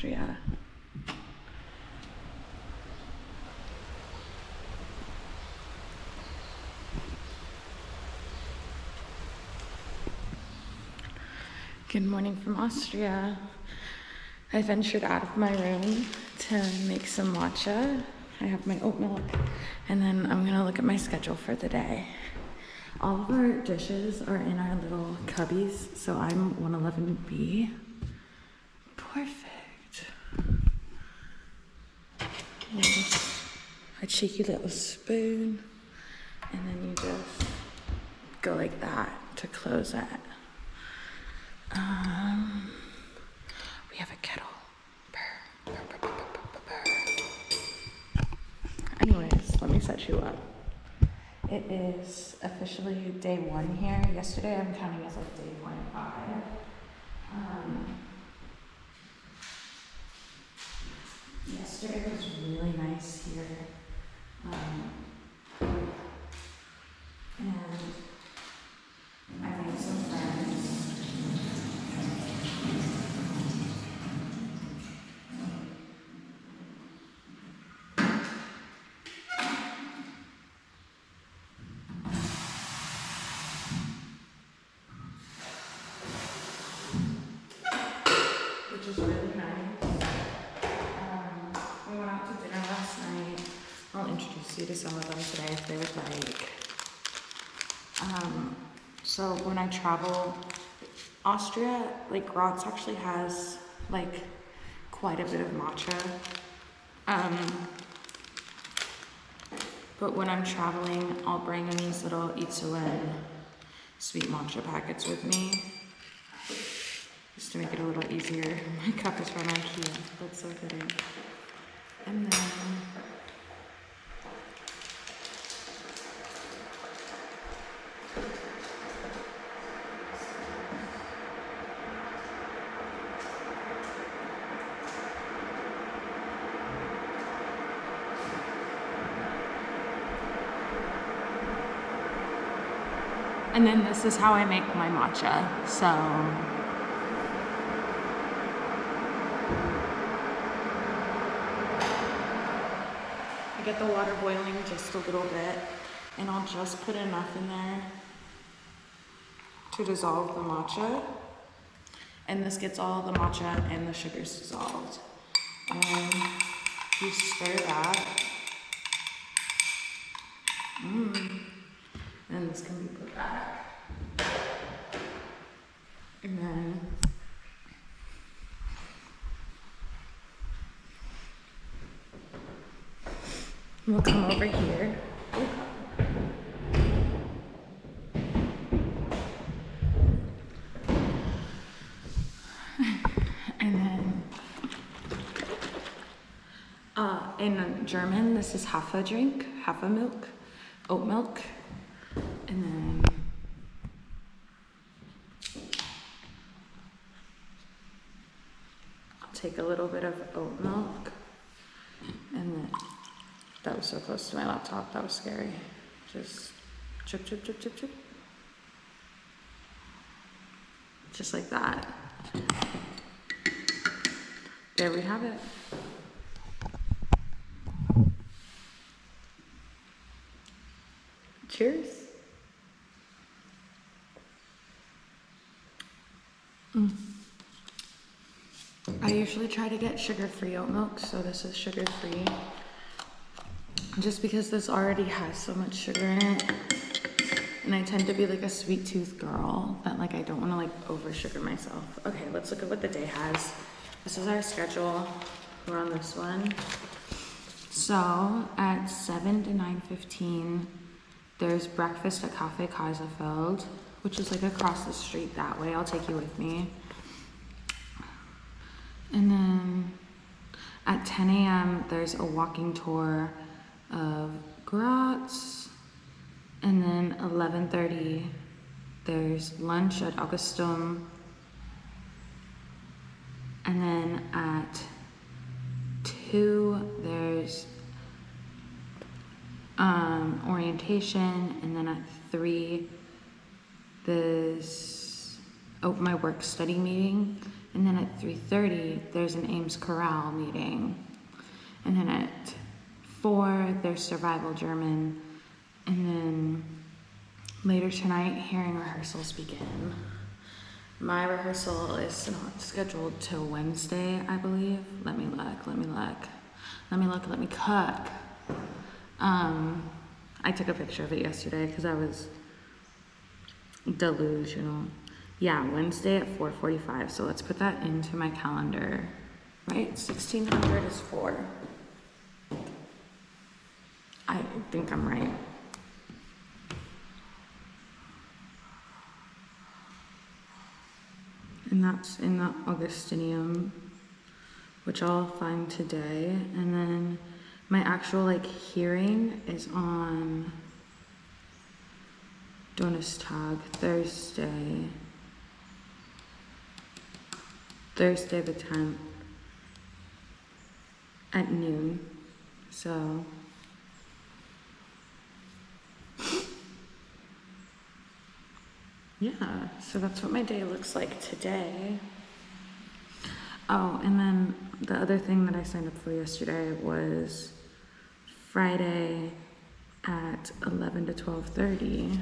Austria. Good morning from Austria. I ventured out of my room to make some matcha. I have my oat milk, and then I'm gonna look at my schedule for the day. All of our dishes are in our little cubbies, so I'm 111B. Perfect. Just a cheeky little spoon, and then you just go like that to close it. We have a kettle. Purr, purr, purr, purr, purr, purr. Anyways, let me set you up. It is officially day 1 here. Yesterday I'm counting as like day 1.5. Yesterday was really nice here. And I made some friends. Which is really nice. We went out to dinner last night. I'll introduce you to some of them today if they would like. So when I travel, Austria, like Graz actually has like quite a bit of matcha. But when I'm traveling, I'll bring in these little Itzulen sweet matcha packets with me, just to make it a little easier. My cup is from IKEA, that's so fitting. And then this is how I make my matcha. So I get the water boiling just a little bit, and I'll just put enough in there to dissolve the matcha. And this gets all the matcha and the sugars dissolved. And you stir that. And this can be put back. And then we'll come over here. And then in German, this is Hafer drink, Hafer milk, oat milk. And then I'll take a little bit of oat milk, and then that was so close to my laptop, that was scary. Just chip, chip, chip, chip, chip. Just like that. There we have it. Cheers. I usually try to get sugar-free oat milk, so this is sugar-free. Just because this already has so much sugar in it, and I tend to be like a sweet tooth girl, that like I don't want to like over sugar myself. Okay, let's look at what the day has. This is our schedule. We're on this one. So at 7 to 9:15, there's breakfast at Cafe Kaiserfeld, which is like across the street that way. I'll take you with me. And then at 10 a.m. there's a walking tour of Graz. And then 11:30 there's lunch at Augustum. And then at 2 there's orientation, and then at 3 there's my work study meeting, And then at 3:30, there's an Ames Corral meeting. And then at 4, there's Survival German. And then later tonight, hearing rehearsals begin. My rehearsal is not scheduled till Wednesday, I believe. Let me cook. I took a picture of it yesterday because I was delusional. Yeah, Wednesday at 4:45. So let's put that into my calendar. Right? 1600 is 4. I think I'm right. And that's in the Augustinium, which I'll find today. And then my actual hearing is on Donnerstag, Thursday the 10th at noon. So yeah, so that's what my day looks like today. Oh, and then the other thing that I signed up for yesterday was Friday at 11 to 12:30.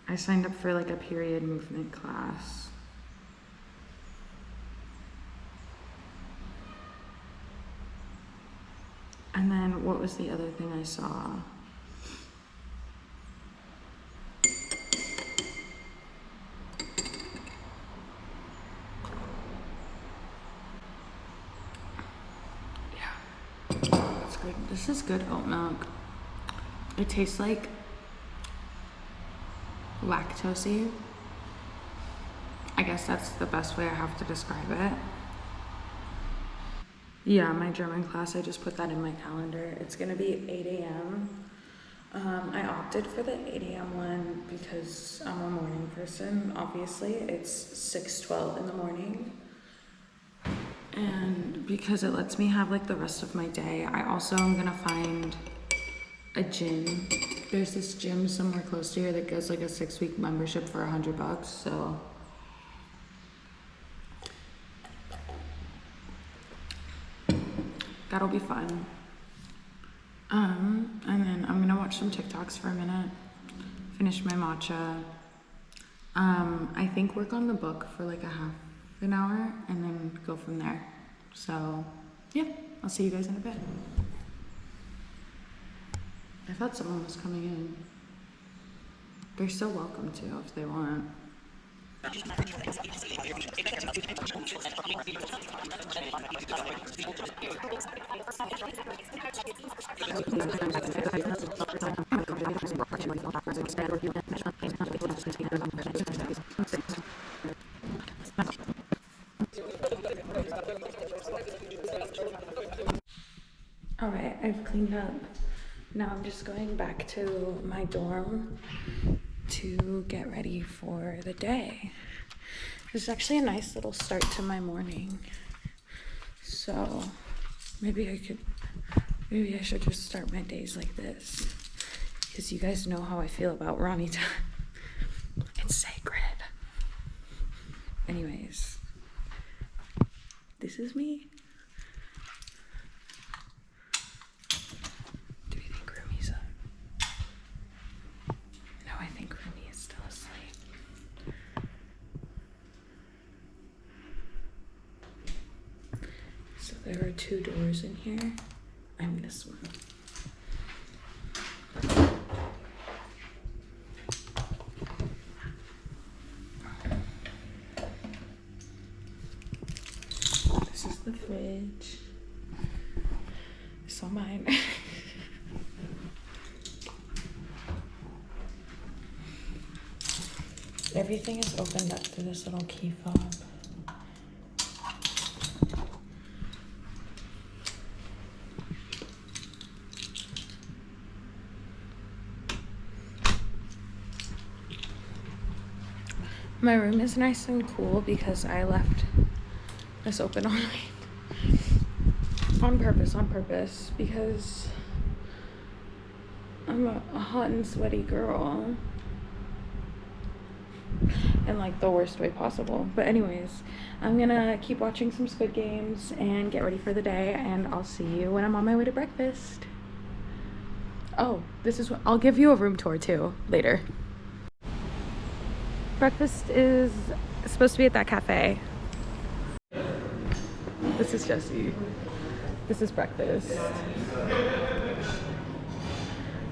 I signed up for a period movement class. And then what was the other thing I saw? Yeah, that's good. This is good oat milk. It tastes like lactosey. I guess that's the best way I have to describe it. Yeah, my German class, I just put that in my calendar. It's gonna be 8 a.m. I opted for the 8 a.m. one because I'm a morning person, obviously. It's 6:12 in the morning. And because it lets me have the rest of my day, I also am gonna find a gym. There's this gym somewhere close to here that goes a 6-week membership for $100, so. That'll be fun. And then I'm gonna watch some TikToks for a minute, finish my matcha. I think work on the book for a half an hour and then go from there. So yeah, I'll see you guys in a bit. I thought someone was coming in. They're so welcome to if they want. All right, I've cleaned up. Now I'm just going back to my dorm to get ready for the day. This is actually a nice little start to my morning. So maybe I should just start my days like this. Because you guys know how I feel about Ronnie time. It's sacred. Anyways, this is me. Do you think Rumi's up? No, I think Rumi is still asleep. So there are 2 doors in here. I'm this one. This is the fridge. So mine. Everything is opened up through this little key fob. My room is nice and cool because I left this open all night. On purpose, because I'm a hot and sweaty girl. In like the worst way possible. But anyways, I'm gonna keep watching some Squid Games and get ready for the day, and I'll see you when I'm on my way to breakfast. Oh, this is what I'll give you a room tour too later. Breakfast is supposed to be at that cafe. This is Jessie. This is breakfast.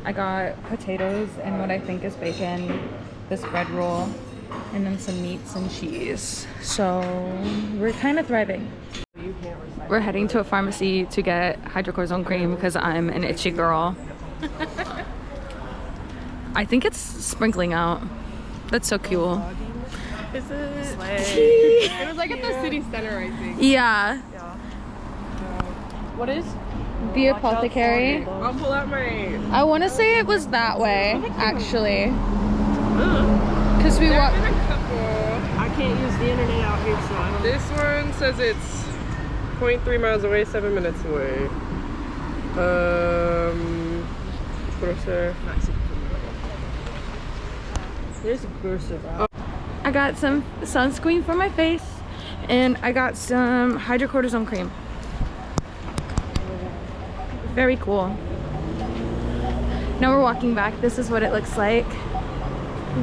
I got potatoes and what I think is bacon, this bread roll, and then some meats and cheese. So we're kind of thriving. We're heading to a pharmacy to get hydrocortisone cream because I'm an itchy girl. I think it's sprinkling out. That's so cool. Is it? It was like at the city center, I think. Yeah. What is? The apothecary. I'll pull out my... I want to say it was that way, actually. Because we walked... I can't use the internet out here, so I don't... This one says it's 0.3 miles away, 7 minutes away. Grocer. There's a grocer out. I got some sunscreen for my face, and I got some hydrocortisone cream. Very cool. Now we're walking back. This is what it looks like.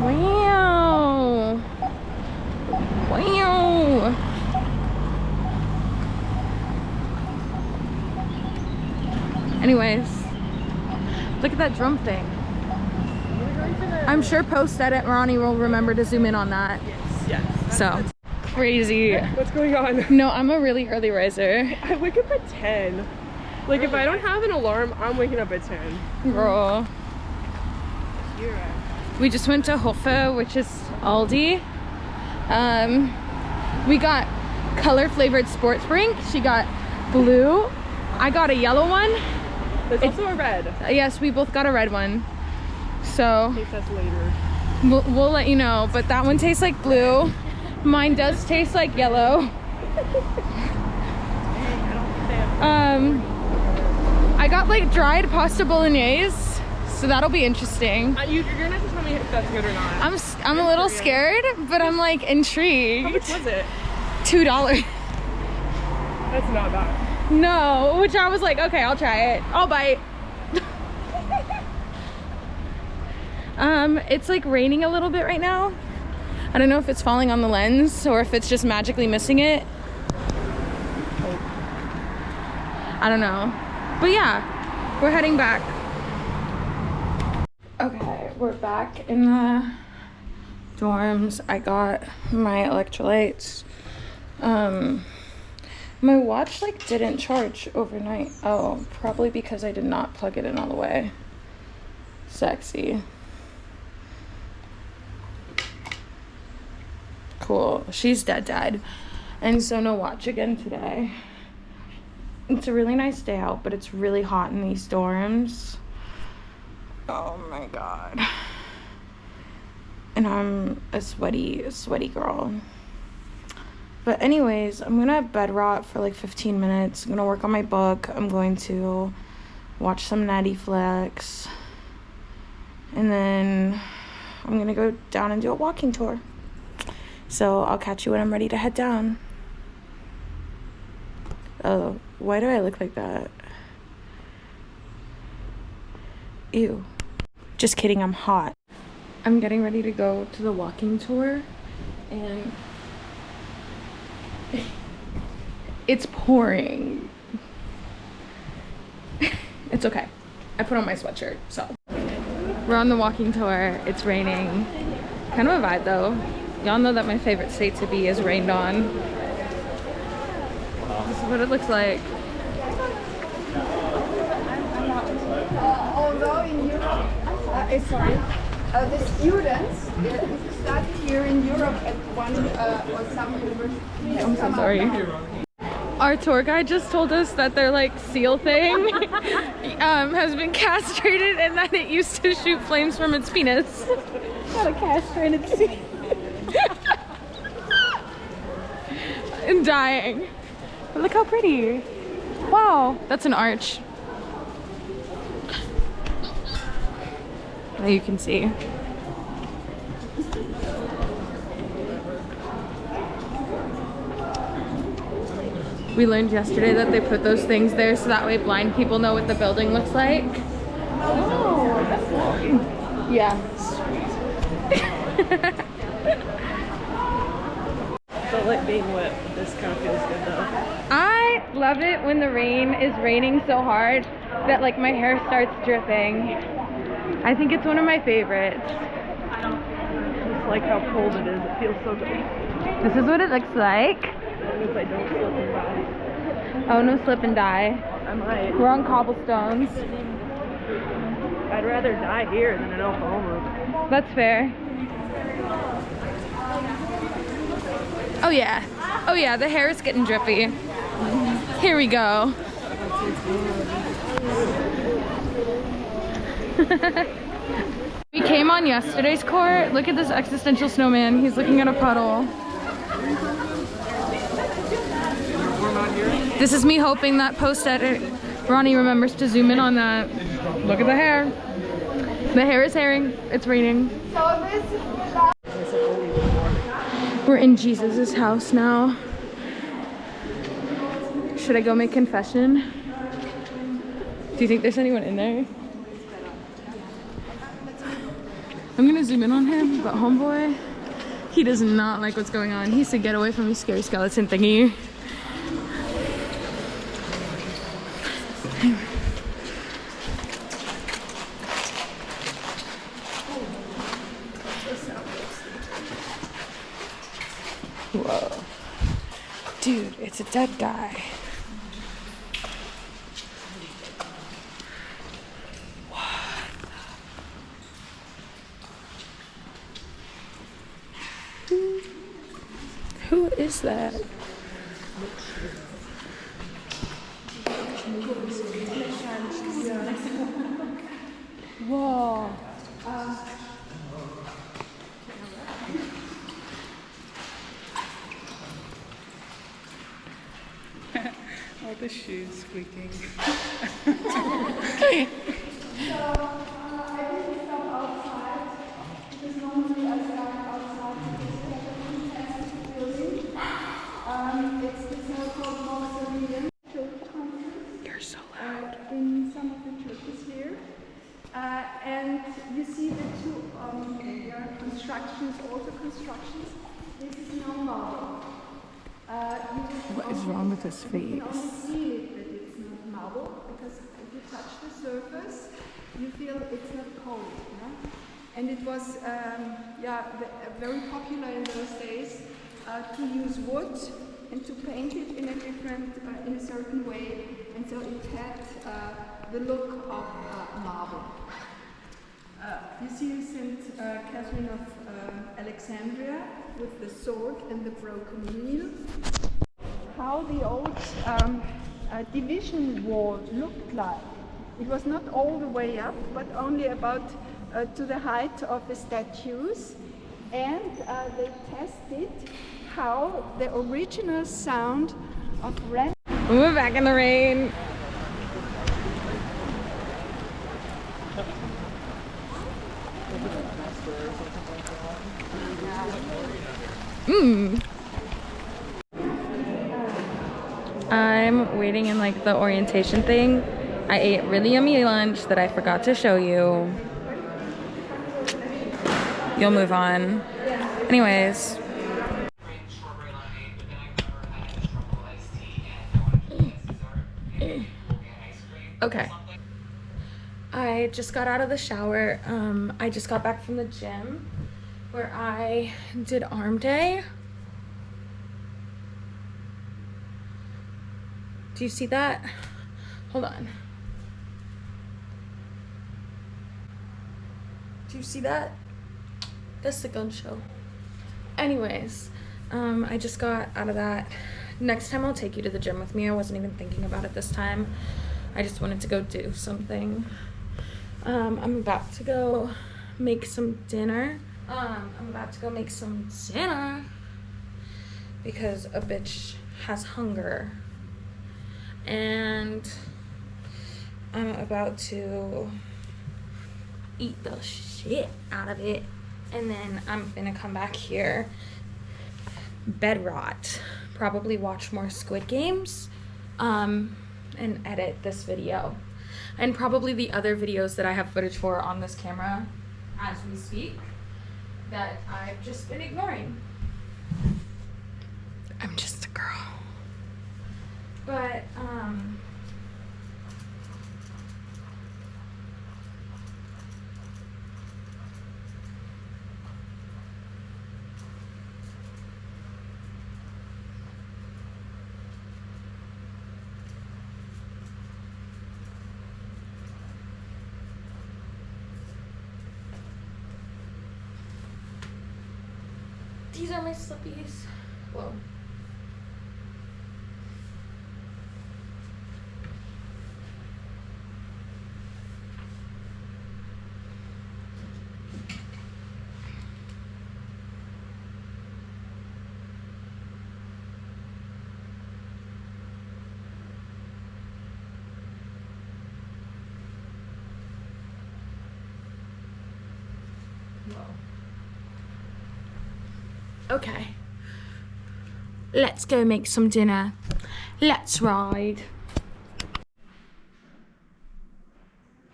Wow. Wow. Anyways, look at that drum thing. I'm sure post-edit Ronnie will remember to zoom in on that. Yes. So, crazy. What's going on? No, I'm a really early riser. I wake up at 10. Like, if I don't have an alarm, I'm waking up at 10. Girl. We just went to Hofe, which is Aldi. We got color flavored sports drink. She got blue. I got a yellow one. There's also a red. Yes, we both got a red one. So Taste test later. we'll let you know, but that one tastes like blue. Mine does taste like yellow. I got like dried pasta bolognese, so that'll be interesting. You're gonna have to tell me if that's good or not. I'm a little scared, but I'm like intrigued. How much was it? $2. That's not bad. No, which I was like, okay, I'll try it. I'll bite. It's like raining a little bit right now. I don't know if it's falling on the lens or if it's just magically missing it. I don't know. But yeah, we're heading back. Okay, we're back in the dorms. I got my electrolytes. My watch like didn't charge overnight. Oh, probably because I did not plug it in all the way. Sexy. Cool. She's dead. And so no watch again today. It's a really nice day out, but it's really hot in these dorms. Oh my god. And I'm a sweaty girl. But anyways, I'm gonna bed rot for like 15 minutes. I'm gonna work on my book. I'm going to watch some Natty Flicks. And then I'm gonna go down and do a walking tour. So I'll catch you when I'm ready to head down. Oh, why do I look like that? Ew. Just kidding, I'm hot. I'm getting ready to go to the walking tour, and it's pouring. It's okay. I put on my sweatshirt, so. We're on the walking tour. It's raining. Kind of a vibe though. Y'all know that my favorite state to be is rained on. This is what it looks like. Although in Europe, the students study here in Europe at one or some university. I'm so sorry. Our tour guide just told us that their like seal thing has been castrated and that it used to shoot flames from its penis. Got a castrated seal. I'm dying. But look how pretty. Wow, that's an arch. That you can see. We learned yesterday that they put those things there so that way blind people know what the building looks like. Oh, that's lovely. Yeah. I don't like being wet, but this kind of feels good though. I love it when the rain is raining so hard that like my hair starts dripping. I think it's one of my favorites. Just like how cold it is. It feels so good. This is what it looks like. As long as I don't slip and die. Oh, no slip and die. I might. We're on cobblestones. I'd rather die here than in Oklahoma. That's fair. Oh yeah. Oh yeah, the hair is getting drippy. Here we go. We came on yesterday's court. Look at this existential snowman. He's looking at a puddle. This is me hoping that post-edit Ronnie remembers to zoom in on that. Look at the hair. The hair is herring. It's raining. So this is We're in Jesus' house now. Should I go make confession? Do you think there's anyone in there? I'm gonna zoom in on him, but homeboy, he does not like what's going on. He said, get away from me, scary skeleton thingy. Whoa. Dude, it's a dead guy. Who is that? Whoa. All the shoes squeaking. You're so loud. in some of the churches here. And you see the two constructions, also constructions. This is no marble. What is wrong with his You can face? only see it that it's not marble because if you touch the surface, you feel it's not cold. Yeah? And it was very popular in those days to use wood and to paint it in a certain way, and so it had the look of marble. You see St. Catherine of Alexandria with the sword and the broken wheel. How the old division wall looked like. It was not all the way up, but only about to the height of the statues, and they tested how the original sound of red. We're back in the rain. I'm waiting in like the orientation thing. I ate really yummy lunch that I forgot to show you. You'll move on. Anyways. Okay. I just got out of the shower. I just got back from the gym where I did arm day. Do you see that? Hold on. Do you see that? That's the gun show. Anyways, I just got out of that. Next time I'll take you to the gym with me. I wasn't even thinking about it this time. I just wanted to go do something. I'm about to go make some dinner. Because a bitch has hunger. and I'm about to eat the shit out of it, and then I'm gonna come back here, bed rot, probably watch more Squid Games, and edit this video, and probably the other videos that I have footage for on this camera as we speak that I've just been ignoring. I'm just a girl. But these are my slippies. Whoa. Okay, let's go make some dinner. Let's ride.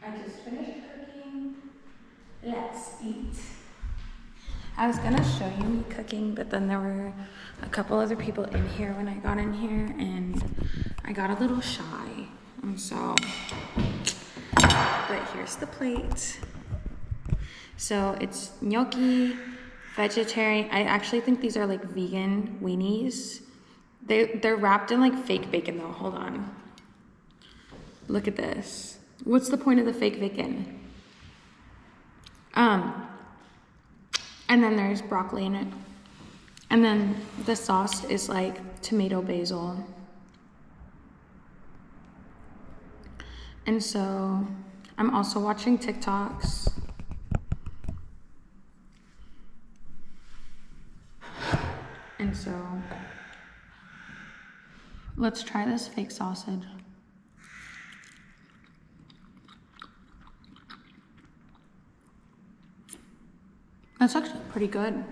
I just finished cooking. Let's eat. I was gonna show you me cooking, but then there were a couple other people in here when I got in here, and I got a little shy. And so, but here's the plate. So it's gnocchi, vegetarian. I actually think these are like vegan weenies. They're wrapped in like fake bacon though. Hold on. Look at this. What's the point of the fake bacon? And then there's broccoli in it. And then the sauce is like tomato basil. And so I'm also watching TikToks. And so let's try this fake sausage. That's actually pretty good.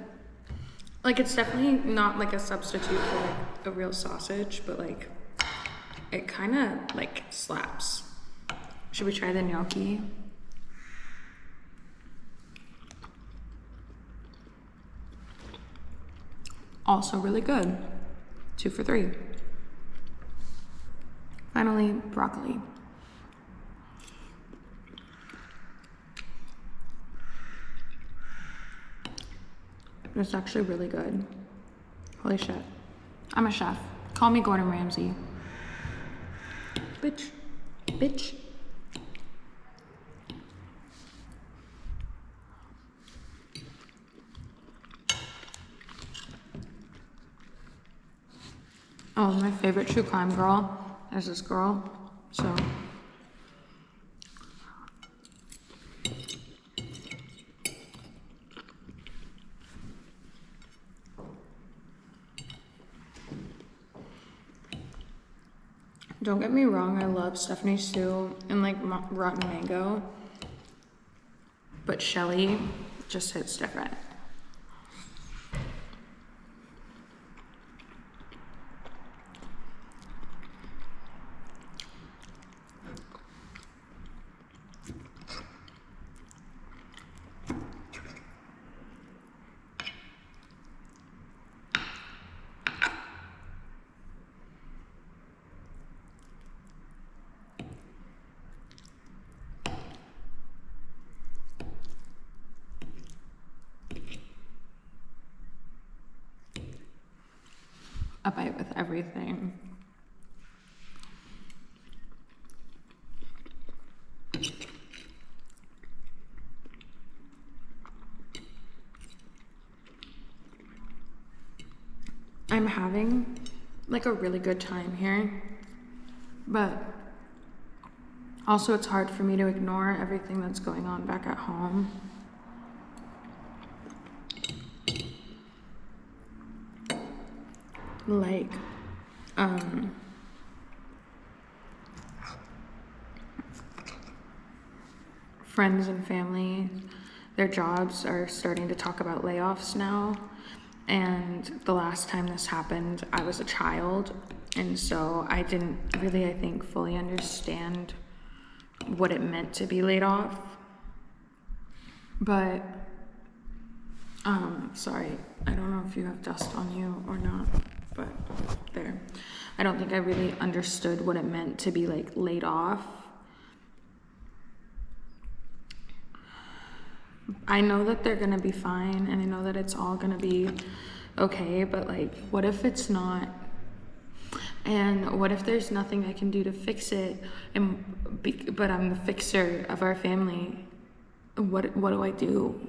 Like, it's definitely not like a substitute for like a real sausage, but like it kind of like slaps. Should we try the gnocchi? Also really good. 2 for 3. Finally, broccoli. It's actually really good. Holy shit. I'm a chef. Call me Gordon Ramsay. Bitch. Bitch. Oh, my favorite true crime girl is this girl. So don't get me wrong, I love Stephanie Sue and like rotten mango, but Shelly just hits different. A bite with everything. I'm having like a really good time here, but also it's hard for me to ignore everything that's going on back at home. Like, friends and family, their jobs are starting to talk about layoffs now. And the last time this happened, I was a child. And so I didn't really, I think, fully understand what it meant to be laid off. But, sorry, I don't know if you have dust on you or not, but there. I don't think I really understood what it meant to be like laid off. I know that they're gonna be fine, and I know that it's all gonna be okay, but like, what if it's not? And what if there's nothing I can do to fix it, but I'm the fixer of our family? What do I do?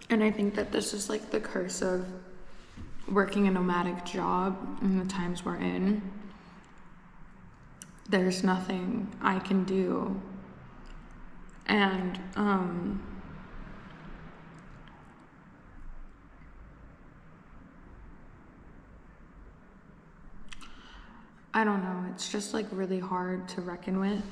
And I think that this is like the curse of working a nomadic job in the times we're in. There's nothing I can do. And I don't know, it's just like really hard to reckon with.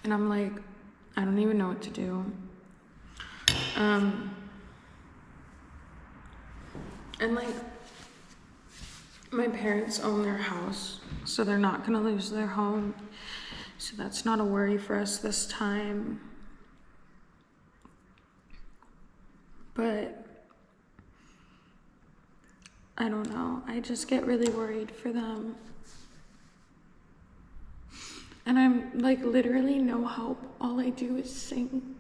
And I'm like, I don't even know what to do. And like, my parents own their house, so they're not gonna lose their home. So that's not a worry for us this time. But I don't know, I just get really worried for them. And I'm like literally no help. All I do is sing.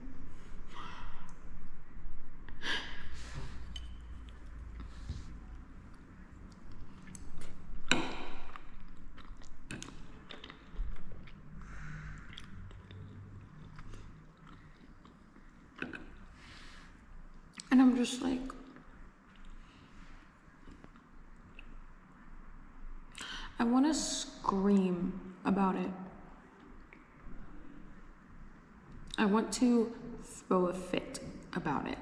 And I'm just like, I want to scream about it. I want to throw a fit about it.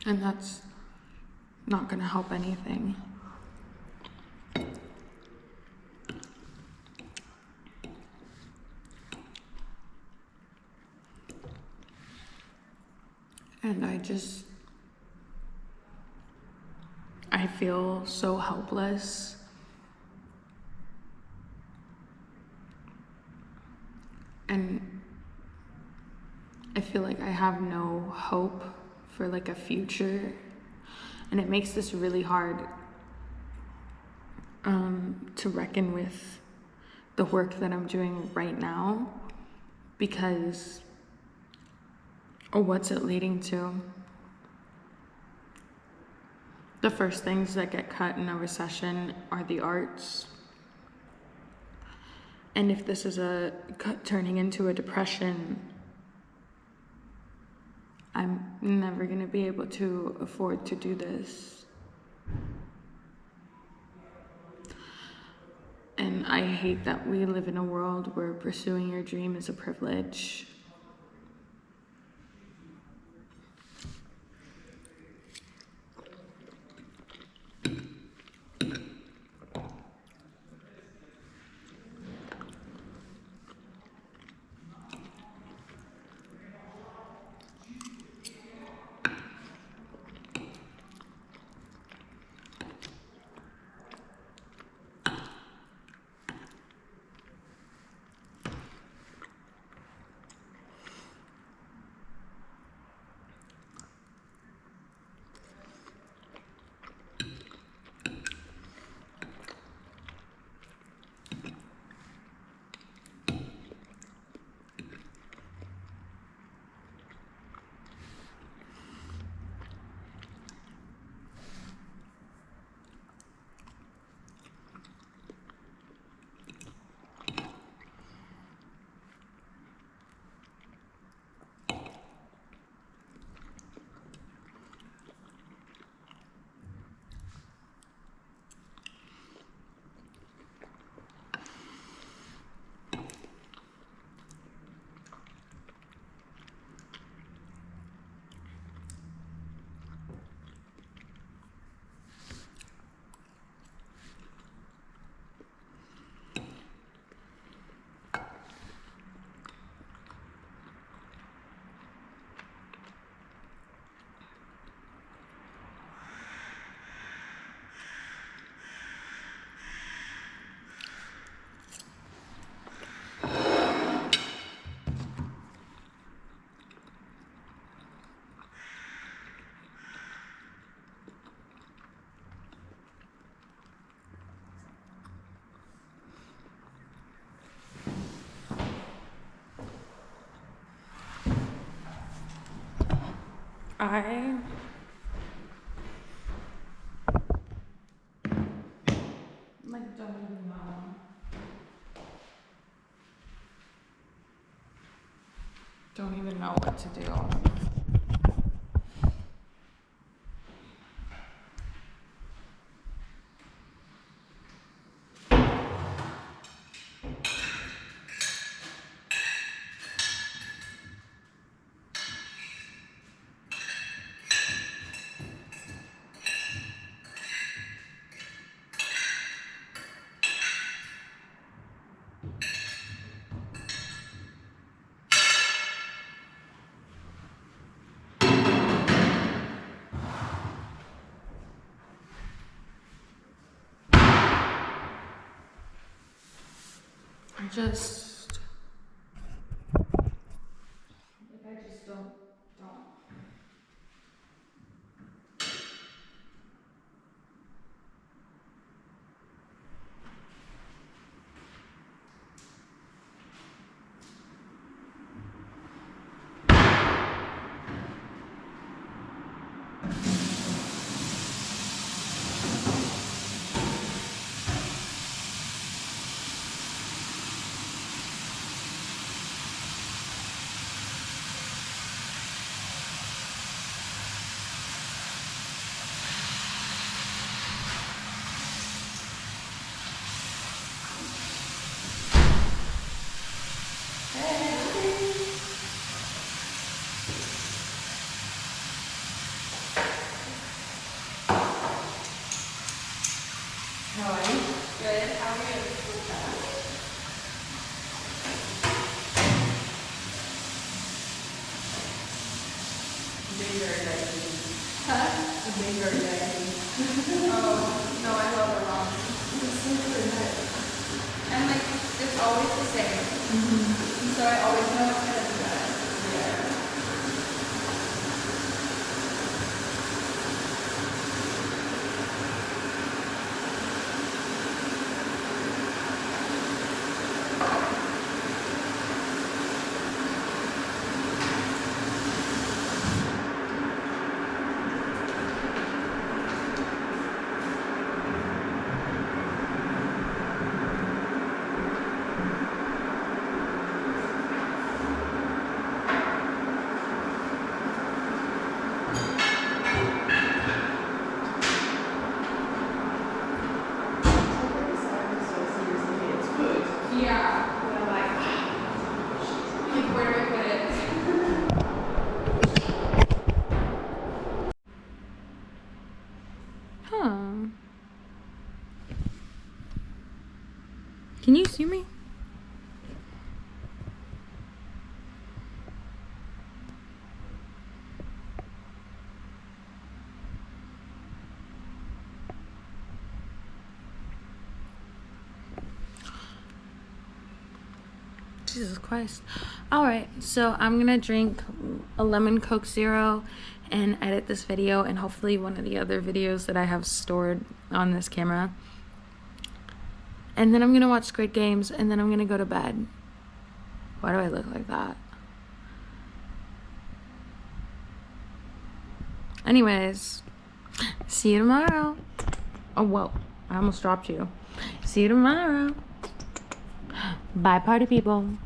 And that's not gonna help anything. And I feel so helpless. And I feel like I have no hope for like a future. And it makes this really hard to reckon with the work that I'm doing right now, because what's it leading to? The first things that get cut in a recession are the arts. And if this is turning into a depression, I'm never gonna be able to afford to do this. And I hate that we live in a world where pursuing your dream is a privilege. I like don't even know. Don't even know what to do. I just don't. And like, it's always the same. So I always know it's gonna be good. Yeah. And I'm like, where do I put it? Huh. Can you see me? Jesus Christ. Alright, so I'm gonna drink a lemon Coke Zero and edit this video and hopefully one of the other videos that I have stored on this camera. And then I'm gonna watch Squid Games and then I'm gonna go to bed. Why do I look like that? Anyways, see you tomorrow. Oh, whoa. I almost dropped you. See you tomorrow. Bye, party people.